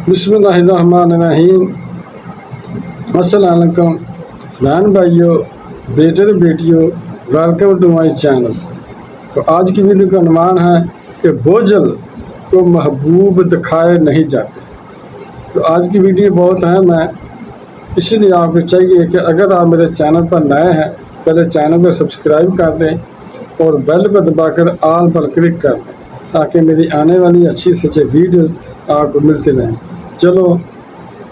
बिस्मिल्लाहिर्रहमानिर्रहीम। अस्सलाम वालेकुम बहन भाइयों, बेटे और बेटियों, वेलकम टू माय चैनल। तो आज की वीडियो का अनुमान है कि बोझल को महबूब दिखाए नहीं जाते। तो आज की वीडियो बहुत अहम है, इसलिए आपको चाहिए कि अगर आप मेरे चैनल पर नए हैं पहले चैनल को सब्सक्राइब कर दें और बेल को दबाकर ऑल पर क्लिक कर दें ताकि मेरी आने वाली अच्छी से अच्छी वीडियोस आपको मिलती रहें। चलो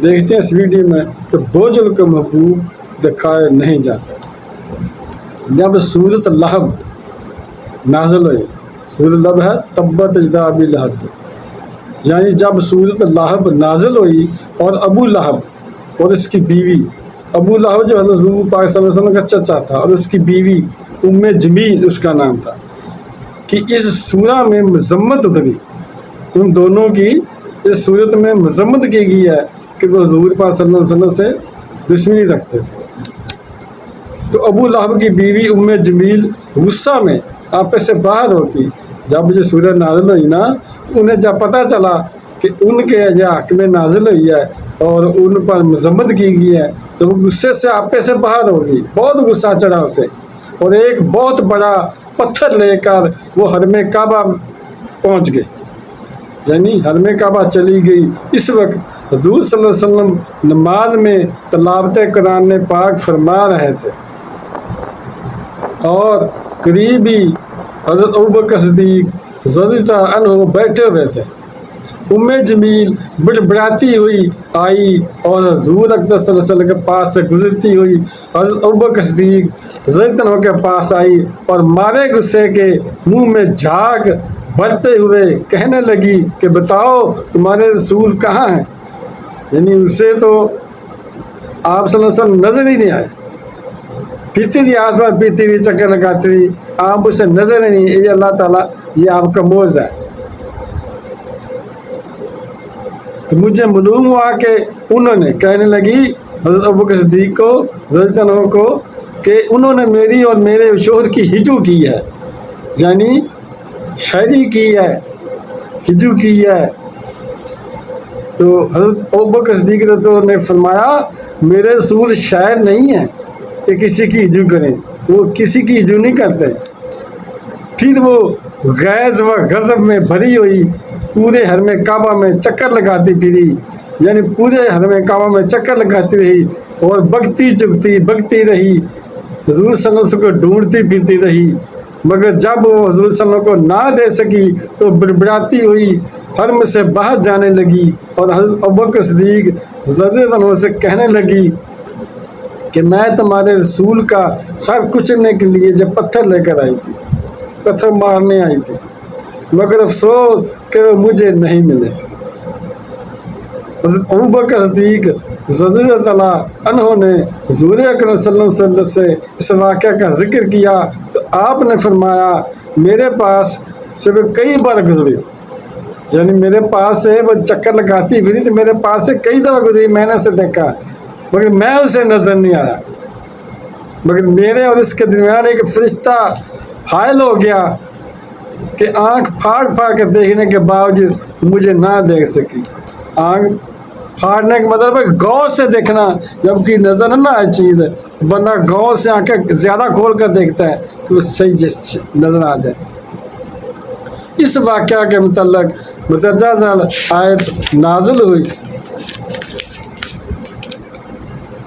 देखते हैं इस वीडियो में कि बोझल को महबूब दिखाए नहीं जाते। जब सूरत लहब नाज़िल हुई, सूरत लहब है तब्बत यदा अबी लहब, यानी जब सूरत लहब नाज़िल हुई और अबू लहब और इसकी बीवी, अबू लहब जो हज़रत हुज़ूर पाक सल्लल्लाहु अलैहि वसल्लम का चचा था और उसकी बीवी उम्मे जमील उसका नाम था, कि इस सूरा में मज़म्मत उतरी। उन दोनों की इस सूरत में मज़म्मत की गई है कि वो हुज़ूर पाक सल्लल्लाहु अलैहि वसल्लम से दुश्मनी रखते थे। तो अबू लहब की बीवी उम्मे जमील गुस्सा में आपस से बाहर होगी। जब ये सूरत नाज़िल हुई ना, तो उन्हें जब पता चला कि उनके हक़ में नाज़िल हुई है और उन पर मज़म्मत की गई है, तो वो गुस्से से आपस से बाहर होगी। बहुत गुस्सा चढ़ा उसे और एक बहुत बड़ा पत्थर लेकर वो हरमे काबा पहुँच गए, यानी हरमे काबा चली गई। इस वक्त हुज़ूर सल्लल्लाहु अलैहि वसल्लम नमाज में तिलावत कुरान पाक फरमा रहे थे और करीब ही हज़रत अबू बकर सिद्दीक़ रज़ियल्लाहु अन्हु बैठे हुए थे। उम्मे जमील बड़बड़ाती हुई आई और हुज़ूर अक़दस सल्लल्लाहु अलैहि वसल्लम के पास से गुजरती हुई हज़रत अबू बकर सिद्दीक़ रज़ियल्लाहु अन्हु के पास आई और मारे गुस्से के मुंह में झाग भरते हुए कहने लगी कि बताओ तुम्हारे रसूल कहाँ हैं। यानी उससे तो आप सल्लल्लाहु अलैहि वसल्लम नजर ही नहीं आए। पीती थी आसमान, पीती थी, चक्कर लगाती थी, आप उसे नजर ही नहीं। ये अल्लाह ताला, ये आपका मौज़ा है। तो मुझे मालूम हुआ कि उन्होंने कहने लगी हज़रत अबू बकर सिद्दीक़ को रज़ियल्लाहु अन्हु को कि उन्होंने मेरी और मेरे शोहर की हिजू की है, यानी शायरी की है, हिजू की है। तो हज़रत अबू बकर सिद्दीक़ ने फरमाया मेरे रसूल शायर नहीं है कि किसी की हिजू करें, वो किसी की हिजू नहीं करते। फिर वो गैज़ व गज़ब में भरी हुई पूरे हरमे काबा में चक्कर लगाती फिरी, यानी पूरे हरमे काबा में चक्कर लगाती रही और बगती चुगती बगती रही, हुज़ूर सल्लल्लाहु अलैहि वसल्लम को ढूंढती फिरती रही। मगर जब वो हुज़ूर सल्लल्लाहु अलैहि वसल्लम को ना दे सकी तो बड़बड़ाती हुई हरम से बाहर जाने लगी और हज़रत अबू बकर सिद्दीक़ रज़ियल्लाहु अन्हु से कहने लगी कि मैं तुम्हारे रसूल का सर कुचलने के लिए जब पत्थर लेकर आई थी, पत्थर मारने आई थी, मगर अफसोस कि वो मुझे नहीं मिले। हज़रत अबू बकर सिद्दीक़ रज़ियल्लाहु अन्हु ने हुज़ूर अकरम सल्लल्लाहु अलैहि वसल्लम से इस वाक़या का जिक्र किया तो आपने फरमाया मेरे पास से वो कई बार गुजरी, यानी मेरे पास से वो चक्कर लगाती फिरी तो मेरे पास से कई दफ़ा गुजरी, मैंने उसे देखा मगर मैं उसे नज़र नहीं आया। मगर मेरे और इसके दरमियान एक फरिश्ता हायल हो गया कि आँख फाड़ फाड़ कर देखने के बावजूद मुझे ना देख सकी। आँख फाड़ने का मतलब है गौर से देखना, जबकि नज़र ना आए चीज़, बंदा गौर से आँखें ज़्यादा खोल कर देखता है कि वो सही नज़र आ जाए। इस वाक़या के मुतल्लिक़ मुतज़्ज़ल आयत नाज़िल हुई,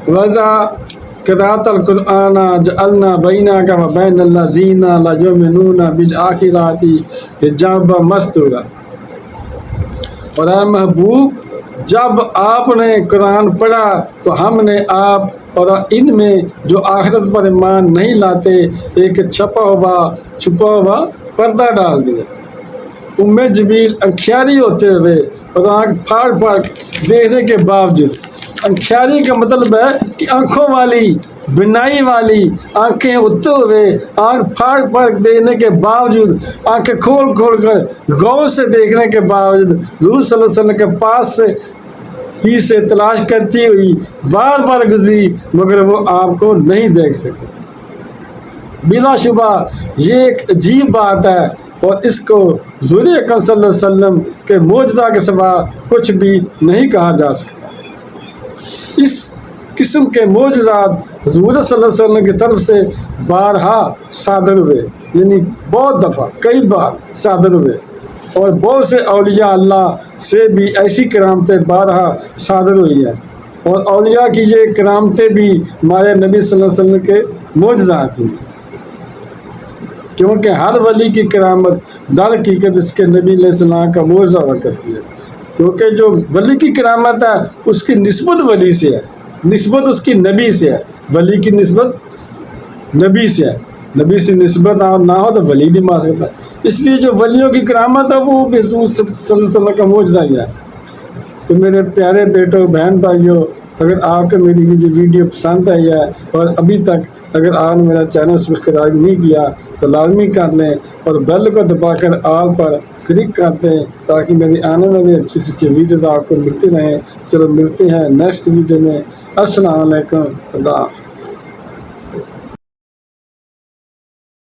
वज़ा क़िराअतल क़ुरआन जअलना बैनका व बैनल्लज़ीना ला युमिनूना बिल आखिरति हिजाबा मस्तूरा। और ऐ महबूब, जब आपने कुरान पढ़ा तो हमने आप और इनमें जो आखिरत पर ईमान नहीं लाते एक छुपा हुआ पर्दा डाल दिया। उम्मे जमील अंखियारी होते हुए और आँख फाड़ फाड़ देखने के बावजूद, अंखियारी का मतलब है कि आँखों वाली, बिनाई वाली आँखें होते हुए आँख फाड़ फाड़ देखने के बावजूद, आँखें खोल खोल कर गौर से देखने के बावजूद हुज़ूर सल्लल्लाहु अलैहि वसल्लम के पास से ही से तलाश करती हुई बार बार गुजरी मगर वो आपको नहीं देख सके। बिलाशुबा ये एक अजीब बात है اور اس کو حضور اکرم صلی اللہ علیہ وسلم کے معجزہ کے سوا کچھ بھی نہیں کہا جا سکتا۔ اس قسم کے معجزات حضور صلی اللہ علیہ وسلم کی طرف سے بارہا صادر ہوئے، یعنی بہت دفعہ کئی بار صادر ہوئے، اور بہت سے اولیاء اللہ سے بھی ایسی کرامتیں بارہا صادر ہوئی ہیں، اور اولیاء کی یہ کرامتیں بھی ہمارے نبی صلی اللہ علیہ وسلم کے معجزات ہیں، کیونکہ ہر ولی کی کرامت در حقیقت اس کے نبی علیہ السلام کا معجزہ ہوا کرتی ہے، کیونکہ جو ولی کی کرامت ہے اس کی نسبت ولی سے ہے، نسبت اس کی نبی سے ہے، ولی کی نسبت نبی سے ہے، نبی سے نسبت نہ ہو تو ولی نہیں مان سکتا، اس لیے جو ولیوں کی کرامت ہے وہ بھی حضور صلی اللہ علیہ وسلم کا معجزہ ہی ہے۔ تو میرے پیارے بیٹوں بہن بھائیوں، اگر آپ کو میری یہ ویڈیو پسند آئی ہے اور ابھی تک اگر آپ نے میرا چینل سبسکرائب نہیں کیا تو لازمی کر لیں، اور بیل کو دبا کر آل پر کلک کر دیں تاکہ میری آنے والی اچھی سے اچھی ویڈیوز آپ کو ملتی رہیں۔ چلو ملتے ہیں نیکسٹ ویڈیو میں۔ السلام علیکم، خدا حافظ۔